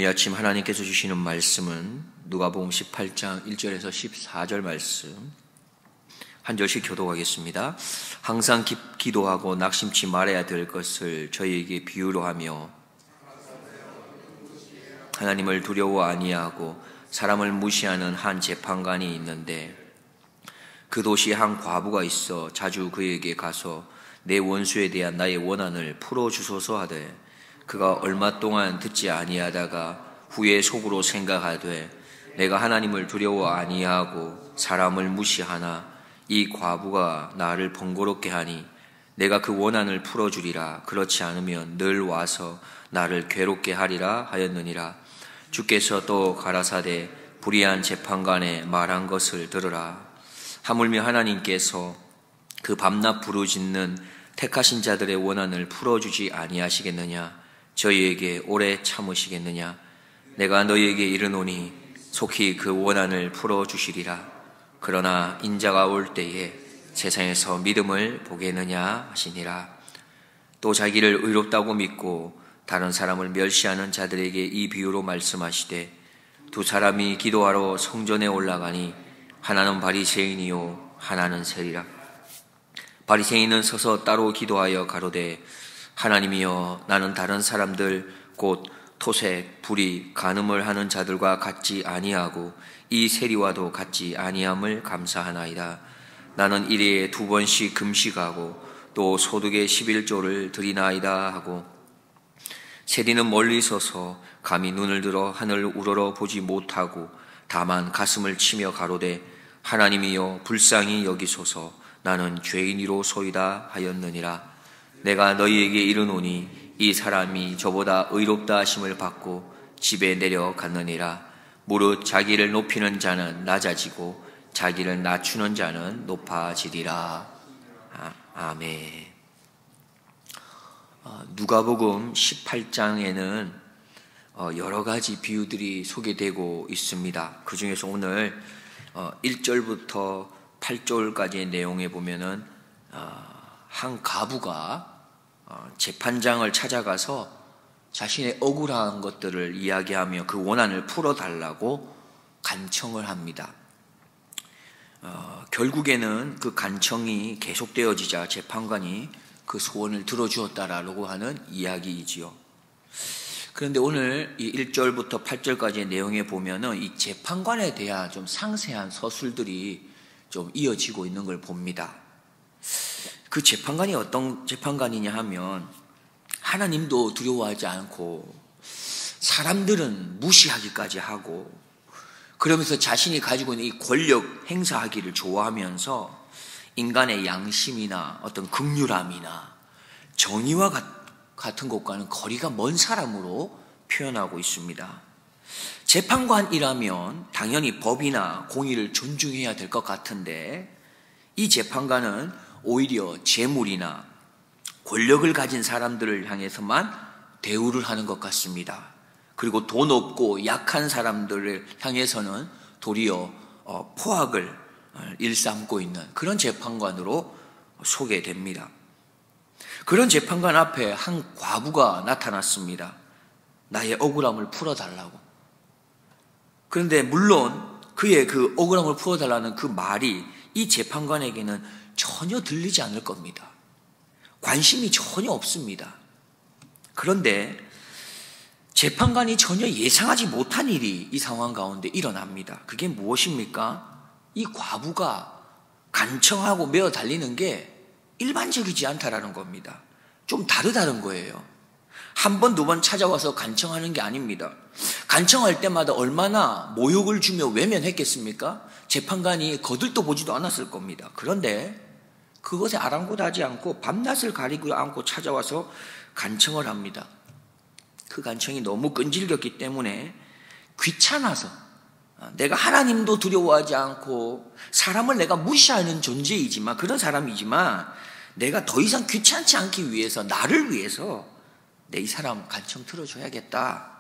이 아침 하나님께서 주시는 말씀은 누가복음 18장 1절에서 14절 말씀 한 절씩 교독하겠습니다. 항상 기도하고 낙심치 말아야 될 것을 저희에게 비유로 하며 하나님을 두려워 아니하고 사람을 무시하는 한 재판관이 있는데 그 도시에 한 과부가 있어 자주 그에게 가서 내 원수에 대한 나의 원한을 풀어주소서 하되 그가 얼마 동안 듣지 아니하다가 후에 속으로 생각하되 내가 하나님을 두려워 아니하고 사람을 무시하나 이 과부가 나를 번거롭게 하니 내가 그 원한을 풀어주리라. 그렇지 않으면 늘 와서 나를 괴롭게 하리라 하였느니라. 주께서 또 가라사대 불의한 재판관의 말한 것을 들으라. 하물며 하나님께서 그 밤낮 부르짖는 택하신 자들의 원한을 풀어주지 아니하시겠느냐? 저희에게 오래 참으시겠느냐? 내가 너희에게 이르노니 속히 그 원한을 풀어주시리라. 그러나 인자가 올 때에 세상에서 믿음을 보겠느냐 하시니라. 또 자기를 의롭다고 믿고 다른 사람을 멸시하는 자들에게 이 비유로 말씀하시되 두 사람이 기도하러 성전에 올라가니 하나는 바리새인이요 하나는 세리라. 바리새인은 서서 따로 기도하여 가로되 하나님이여 나는 다른 사람들 곧 토색, 불의, 간음을 하는 자들과 같지 아니하고 이 세리와도 같지 아니함을 감사하나이다. 나는 일에 2번씩 금식하고 또 소득의 11조를 드리나이다 하고 세리는 멀리 서서 감히 눈을 들어 하늘을 우러러 보지 못하고 다만 가슴을 치며 가로되 하나님이여 불쌍히 여기소서 나는 죄인이로소이다 하였느니라. 내가 너희에게 이르노니 이 사람이 저보다 의롭다 하심을 받고 집에 내려갔느니라. 무릇 자기를 높이는 자는 낮아지고 자기를 낮추는 자는 높아지리라. 아멘. 누가복음 18장에는 여러 가지 비유들이 소개되고 있습니다. 그 중에서 오늘 1절부터 8절까지의 내용에 보면은 한 과부가 재판장을 찾아가서 자신의 억울한 것들을 이야기하며 그 원한을 풀어달라고 간청을 합니다. 결국에는 그 간청이 계속되어지자 재판관이 그 소원을 들어주었다라고 하는 이야기이지요. 그런데 오늘 이 1절부터 8절까지의 내용에 보면은 이 재판관에 대한 좀 상세한 서술들이 좀 이어지고 있는 걸 봅니다. 그 재판관이 어떤 재판관이냐 하면 하나님도 두려워하지 않고 사람들은 무시하기까지 하고 그러면서 자신이 가지고 있는 이 권력 행사하기를 좋아하면서 인간의 양심이나 어떤 긍휼함이나 정의와 같은 것과는 거리가 먼 사람으로 표현하고 있습니다. 재판관이라면 당연히 법이나 공의를 존중해야 될 것 같은데 이 재판관은 오히려 재물이나 권력을 가진 사람들을 향해서만 대우를 하는 것 같습니다. 그리고 돈 없고 약한 사람들을 향해서는 도리어 포악을 일삼고 있는 그런 재판관으로 소개됩니다. 그런 재판관 앞에 한 과부가 나타났습니다. 나의 억울함을 풀어달라고. 그런데 물론 그의 그 억울함을 풀어달라는 그 말이 이 재판관에게는 전혀 들리지 않을 겁니다. 관심이 전혀 없습니다. 그런데 재판관이 전혀 예상하지 못한 일이 이 상황 가운데 일어납니다. 그게 무엇입니까? 이 과부가 간청하고 메어 달리는 게 일반적이지 않다라는 겁니다. 좀 다르다는 거예요. 한 번, 두 번 찾아와서 간청하는 게 아닙니다. 간청할 때마다 얼마나 모욕을 주며 외면했겠습니까? 재판관이 거들떠 보지도 않았을 겁니다. 그런데 그것에 아랑곳하지 않고 밤낮을 가리고 않고 찾아와서 간청을 합니다. 그 간청이 너무 끈질겼기 때문에 귀찮아서 내가 하나님도 두려워하지 않고 사람을 내가 무시하는 존재이지만 그런 사람이지만 내가 더 이상 귀찮지 않기 위해서 나를 위해서 내 이 사람 간청 들어줘야겠다.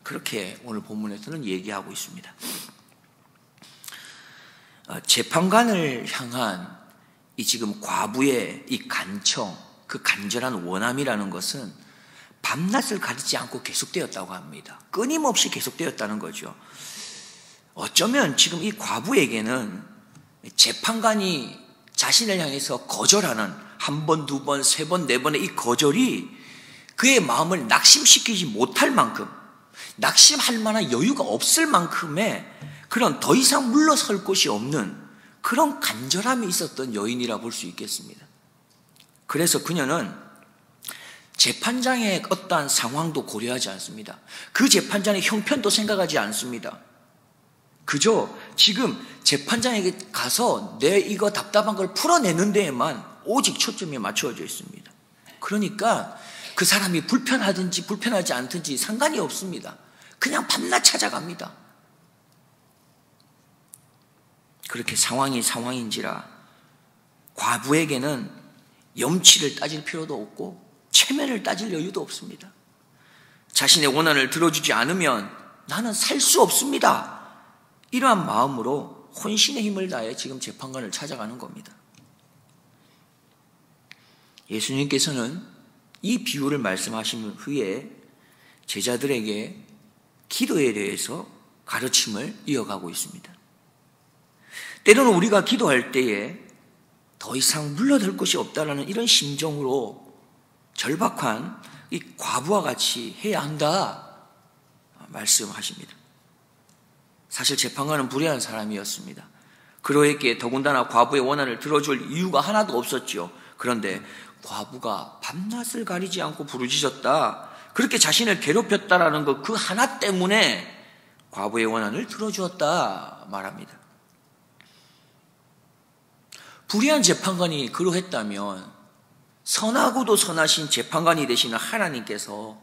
그렇게 오늘 본문에서는 얘기하고 있습니다. 재판관을 향한 이 지금 과부의 이 간청, 그 간절한 원함이라는 것은 밤낮을 가리지 않고 계속되었다고 합니다. 끊임없이 계속되었다는 거죠. 어쩌면 지금 이 과부에게는 재판관이 자신을 향해서 거절하는 한 번, 두 번, 세 번, 네 번의 이 거절이 그의 마음을 낙심시키지 못할 만큼, 낙심할 만한 여유가 없을 만큼의 그런 더 이상 물러설 곳이 없는 그런 간절함이 있었던 여인이라 볼 수 있겠습니다. 그래서 그녀는 재판장의 어떠한 상황도 고려하지 않습니다. 그 재판장의 형편도 생각하지 않습니다. 그저 지금 재판장에게 가서 내 이거 답답한 걸 풀어내는 데에만 오직 초점이 맞춰져 있습니다. 그러니까 그 사람이 불편하든지 불편하지 않든지 상관이 없습니다. 그냥 밤낮 찾아갑니다. 그렇게 상황이 상황인지라 과부에게는 염치를 따질 필요도 없고 체면을 따질 여유도 없습니다. 자신의 원한을 들어주지 않으면 나는 살 수 없습니다. 이러한 마음으로 혼신의 힘을 다해 지금 재판관을 찾아가는 겁니다. 예수님께서는 이 비유를 말씀하신 후에 제자들에게 기도에 대해서 가르침을 이어가고 있습니다. 때로는 우리가 기도할 때에 더 이상 물러들 곳이 없다라는 이런 심정으로 절박한 이 과부와 같이 해야 한다 말씀하십니다. 사실 재판관은 불의한 사람이었습니다. 그러했기에 더군다나 과부의 원한을 들어줄 이유가 하나도 없었지요. 그런데 과부가 밤낮을 가리지 않고 부르짖었다, 그렇게 자신을 괴롭혔다라는 것 그 하나 때문에 과부의 원한을 들어주었다 말합니다. 불의한 재판관이 그러했다면 선하고도 선하신 재판관이 되시는 하나님께서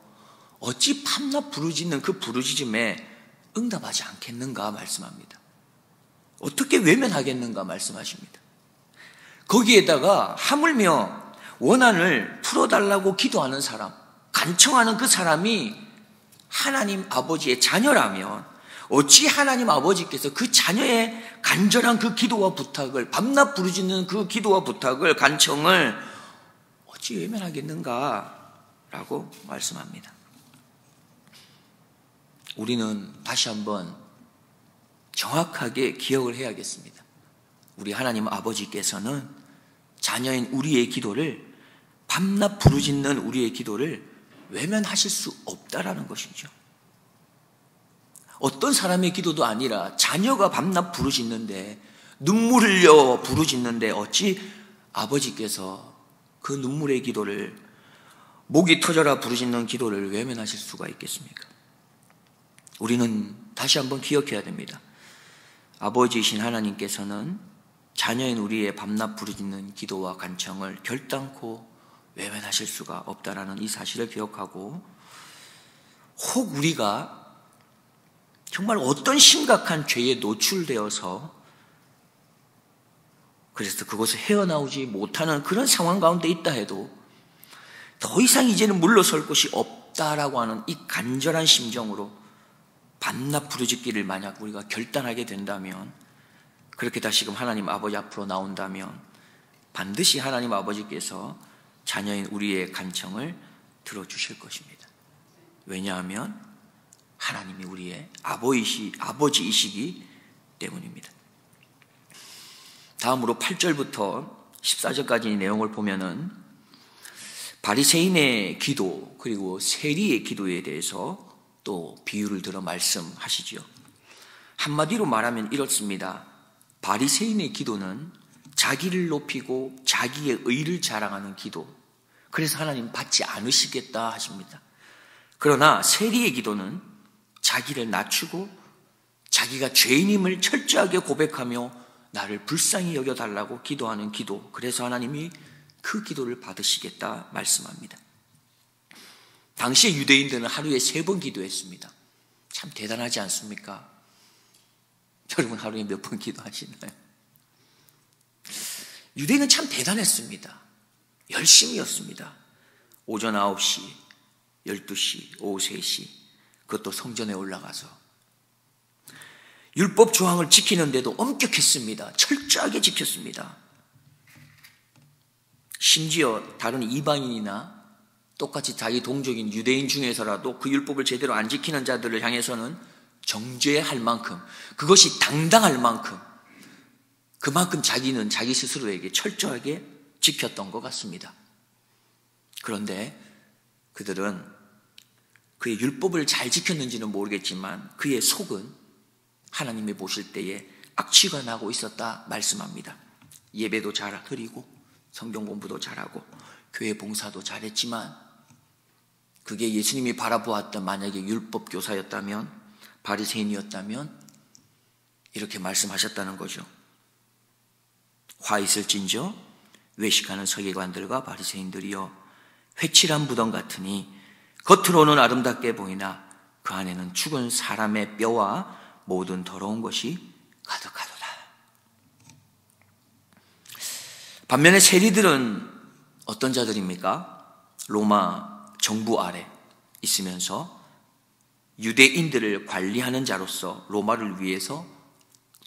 어찌 밤낮 부르짖는 그 부르짖음에 응답하지 않겠는가 말씀합니다. 어떻게 외면하겠는가 말씀하십니다. 거기에다가 하물며 원한을 풀어달라고 기도하는 사람, 간청하는 그 사람이 하나님 아버지의 자녀라면 어찌 하나님 아버지께서 그 자녀의 간절한 그 기도와 부탁을, 밤낮 부르짖는 그 기도와 부탁을, 간청을 어찌 외면하겠는가 라고 말씀합니다. 우리는 다시 한번 정확하게 기억을 해야겠습니다. 우리 하나님 아버지께서는 자녀인 우리의 기도를, 밤낮 부르짖는 우리의 기도를 외면하실 수 없다라는 것이죠. 어떤 사람의 기도도 아니라 자녀가 밤낮 부르짖는데, 눈물 흘려 부르짖는데 어찌 아버지께서 그 눈물의 기도를, 목이 터져라 부르짖는 기도를 외면하실 수가 있겠습니까? 우리는 다시 한번 기억해야 됩니다. 아버지이신 하나님께서는 자녀인 우리의 밤낮 부르짖는 기도와 간청을 결단코 외면하실 수가 없다라는 이 사실을 기억하고, 혹 우리가 정말 어떤 심각한 죄에 노출되어서 그래서 그것을 헤어나오지 못하는 그런 상황 가운데 있다 해도 더 이상 이제는 물러설 곳이 없다라고 하는 이 간절한 심정으로 밤낮 부르짖기를 만약 우리가 결단하게 된다면, 그렇게 다시금 하나님 아버지 앞으로 나온다면 반드시 하나님 아버지께서 자녀인 우리의 간청을 들어주실 것입니다. 왜냐하면 하나님이 우리의 아버지이시기 때문입니다. 다음으로 8절부터 14절까지 내용을 보면은 바리새인의 기도 그리고 세리의 기도에 대해서 또 비유를 들어 말씀하시지요. 한마디로 말하면 이렇습니다. 바리새인의 기도는 자기를 높이고 자기의 의를 자랑하는 기도, 그래서 하나님 받지 않으시겠다 하십니다. 그러나 세리의 기도는 자기를 낮추고 자기가 죄인임을 철저하게 고백하며 나를 불쌍히 여겨달라고 기도하는 기도, 그래서 하나님이 그 기도를 받으시겠다 말씀합니다. 당시의 유대인들은 하루에 3번 기도했습니다. 참 대단하지 않습니까? 여러분 하루에 몇 번 기도하시나요? 유대인은 참 대단했습니다. 열심이었습니다. 오전 9시, 12시, 오후 3시, 그것도 성전에 올라가서 율법 조항을 지키는데도 엄격했습니다. 철저하게 지켰습니다. 심지어 다른 이방인이나 똑같이 자기 동족인 유대인 중에서라도 그 율법을 제대로 안 지키는 자들을 향해서는 정죄할 만큼, 그것이 당당할 만큼, 그만큼 자기는 자기 스스로에게 철저하게 지켰던 것 같습니다. 그런데 그들은 그의 율법을 잘 지켰는지는 모르겠지만 그의 속은 하나님이 보실 때에 악취가 나고 있었다 말씀합니다. 예배도 잘 드리고 성경 공부도 잘하고 교회 봉사도 잘했지만 그게 예수님이 바라보았던 만약에 율법 교사였다면, 바리새인이었다면 이렇게 말씀하셨다는 거죠. 화 있을진저 외식하는 서기관들과 바리새인들이여, 회칠한 무덤 같으니 겉으로는 아름답게 보이나 그 안에는 죽은 사람의 뼈와 모든 더러운 것이 가득하도다. 반면에 세리들은 어떤 자들입니까? 로마 정부 아래 있으면서 유대인들을 관리하는 자로서 로마를 위해서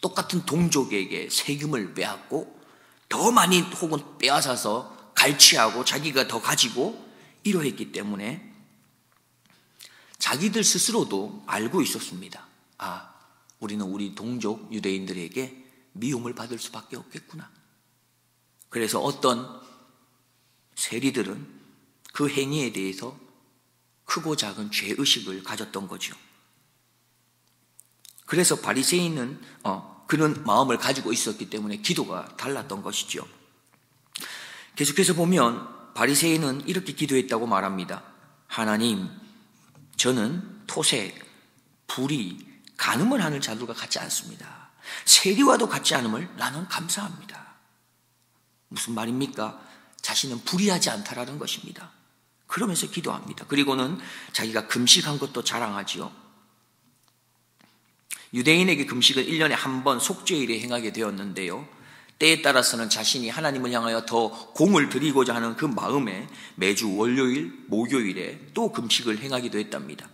똑같은 동족에게 세금을 빼앗고 더 많이 혹은 빼앗아서 갈취하고 자기가 더 가지고 이러했기 때문에 자기들 스스로도 알고 있었습니다. 아, 우리는 우리 동족 유대인들에게 미움을 받을 수밖에 없겠구나. 그래서 어떤 세리들은 그 행위에 대해서 크고 작은 죄의식을 가졌던 거죠. 그래서 바리새인은 그런 마음을 가지고 있었기 때문에 기도가 달랐던 것이죠. 계속해서 보면 바리새인은 이렇게 기도했다고 말합니다. 하나님, 저는 토색, 불의, 간음을 하는 자들과 같지 않습니다. 세리와도 같지 않음을 나는 감사합니다. 무슨 말입니까? 자신은 불의하지 않다라는 것입니다. 그러면서 기도합니다. 그리고는 자기가 금식한 것도 자랑하지요. 유대인에게 금식은 1년에 한 번 속죄일에 행하게 되었는데요, 때에 따라서는 자신이 하나님을 향하여 더 공을 들이고자 하는 그 마음에 매주 월요일, 목요일에 또 금식을 행하기도 했답니다.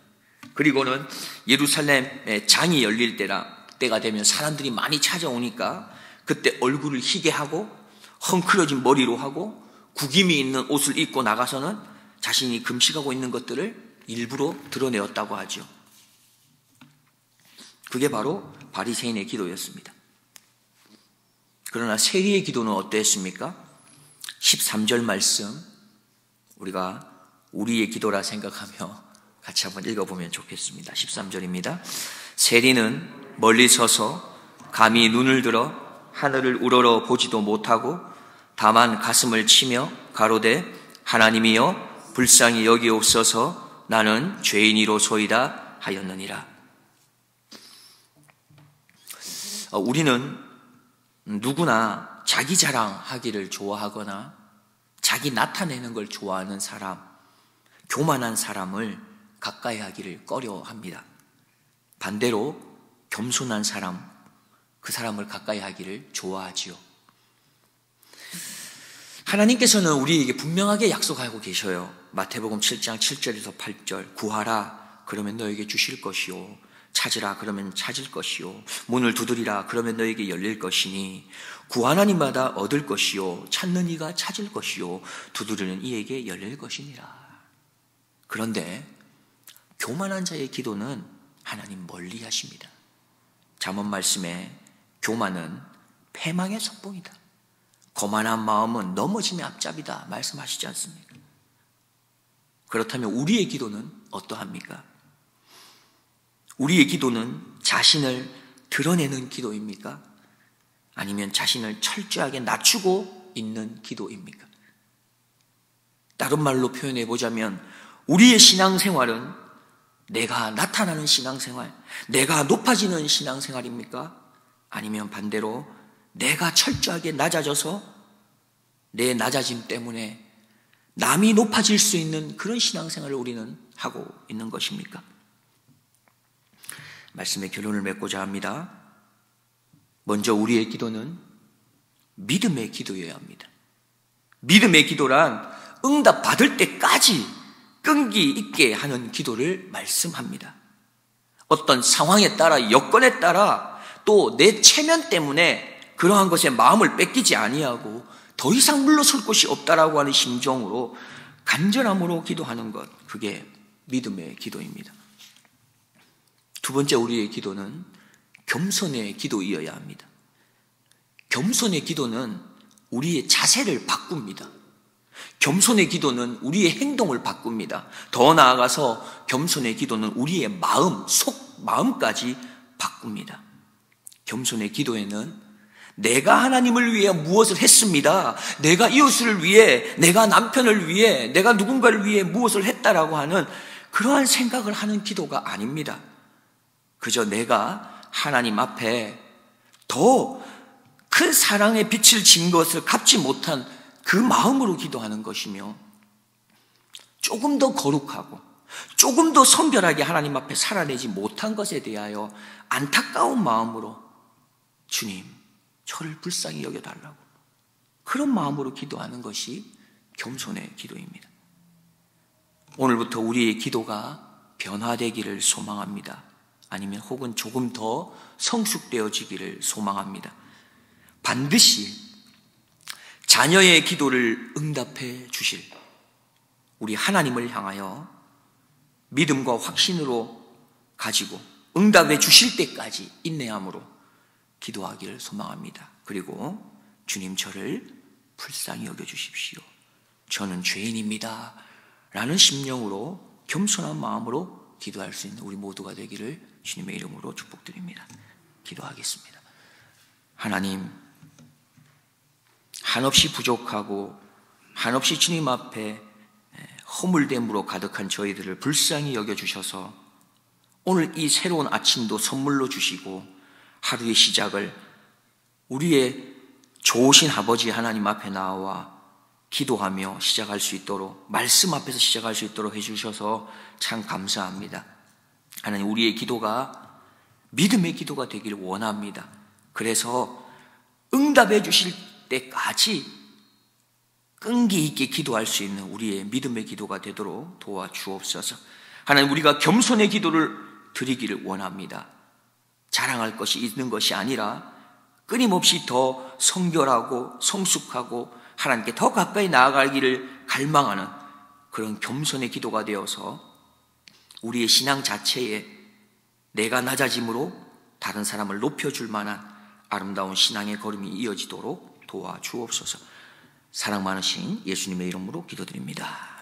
그리고는 예루살렘의 장이 열릴 때가 되면 사람들이 많이 찾아오니까 그때 얼굴을 희게 하고 헝클어진 머리로 하고 구김이 있는 옷을 입고 나가서는 자신이 금식하고 있는 것들을 일부러 드러내었다고 하죠. 그게 바로 바리새인의 기도였습니다. 그러나 세리의 기도는 어땠습니까? 13절 말씀 우리가 우리의 기도라 생각하며 같이 한번 읽어보면 좋겠습니다. 13절입니다. 세리는 멀리 서서 감히 눈을 들어 하늘을 우러러 보지도 못하고 다만 가슴을 치며 가로되 하나님이여 불쌍히 여기옵소서 나는 죄인이로소이다 하였느니라. 우리는 누구나 자기 자랑하기를 좋아하거나 자기 나타내는 걸 좋아하는 사람, 교만한 사람을 가까이 하기를 꺼려합니다. 반대로 겸손한 사람, 그 사람을 가까이 하기를 좋아하지요. 하나님께서는 우리에게 분명하게 약속하고 계셔요. 마태복음 7장 7절에서 8절 구하라 그러면 너에게 주실 것이요 찾으라 그러면 찾을 것이요 문을 두드리라 그러면 너에게 열릴 것이니 구하는 이마다 얻을 것이요 찾는 이가 찾을 것이요 두드리는 이에게 열릴 것이니라. 그런데 교만한 자의 기도는 하나님 멀리 하십니다. 잠언 말씀에 교만은 패망의 속봉이다. 거만한 마음은 넘어짐의 앞잡이다 말씀하시지 않습니까? 그렇다면 우리의 기도는 어떠합니까? 우리의 기도는 자신을 드러내는 기도입니까? 아니면 자신을 철저하게 낮추고 있는 기도입니까? 다른 말로 표현해 보자면 우리의 신앙생활은 내가 나타나는 신앙생활, 내가 높아지는 신앙생활입니까? 아니면 반대로 내가 철저하게 낮아져서 내 낮아짐 때문에 남이 높아질 수 있는 그런 신앙생활을 우리는 하고 있는 것입니까? 말씀의 결론을 맺고자 합니다. 먼저 우리의 기도는 믿음의 기도여야 합니다. 믿음의 기도란 응답 받을 때까지 끈기 있게 하는 기도를 말씀합니다. 어떤 상황에 따라 여건에 따라 또 내 체면 때문에 그러한 것에 마음을 뺏기지 아니하고 더 이상 물러설 곳이 없다라고 하는 심정으로 간절함으로 기도하는 것, 그게 믿음의 기도입니다. 두 번째, 우리의 기도는 겸손의 기도이어야 합니다. 겸손의 기도는 우리의 자세를 바꿉니다. 겸손의 기도는 우리의 행동을 바꿉니다. 더 나아가서 겸손의 기도는 우리의 마음, 마음까지 바꿉니다. 겸손의 기도에는 내가 하나님을 위해 무엇을 했습니다, 내가 이웃을 위해, 내가 남편을 위해, 내가 누군가를 위해 무엇을 했다라고 하는 그러한 생각을 하는 기도가 아닙니다. 그저 내가 하나님 앞에 더 큰 사랑의 빛을 진 것을 갚지 못한 그 마음으로 기도하는 것이며, 조금 더 거룩하고 조금 더 성결하게 하나님 앞에 살아내지 못한 것에 대하여 안타까운 마음으로 주님, 저를 불쌍히 여겨달라고, 그런 마음으로 기도하는 것이 겸손의 기도입니다. 오늘부터 우리의 기도가 변화되기를 소망합니다. 아니면 혹은 조금 더 성숙되어지기를 소망합니다. 반드시 자녀의 기도를 응답해 주실 우리 하나님을 향하여 믿음과 확신으로 가지고 응답해 주실 때까지 인내함으로 기도하기를 소망합니다. 그리고 주님, 저를 불쌍히 여겨주십시오, 저는 죄인입니다 라는 심령으로, 겸손한 마음으로 기도할 수 있는 우리 모두가 되기를 주님의 이름으로 축복드립니다. 기도하겠습니다. 하나님, 한없이 부족하고 한없이 주님 앞에 허물됨으로 가득한 저희들을 불쌍히 여겨주셔서 오늘 이 새로운 아침도 선물로 주시고 하루의 시작을 우리의 좋으신 아버지 하나님 앞에 나와 기도하며 시작할 수 있도록, 말씀 앞에서 시작할 수 있도록 해주셔서 참 감사합니다. 하나님, 우리의 기도가 믿음의 기도가 되기를 원합니다. 그래서 응답해 주실 때까지 끈기 있게 기도할 수 있는 우리의 믿음의 기도가 되도록 도와주옵소서. 하나님, 우리가 겸손의 기도를 드리기를 원합니다. 자랑할 것이 있는 것이 아니라 끊임없이 더 성결하고 성숙하고 하나님께 더 가까이 나아가기를 갈망하는 그런 겸손의 기도가 되어서 우리의 신앙 자체에 내가 낮아짐으로 다른 사람을 높여줄 만한 아름다운 신앙의 걸음이 이어지도록 도와주옵소서. 사랑 많으신 예수님의 이름으로 기도드립니다.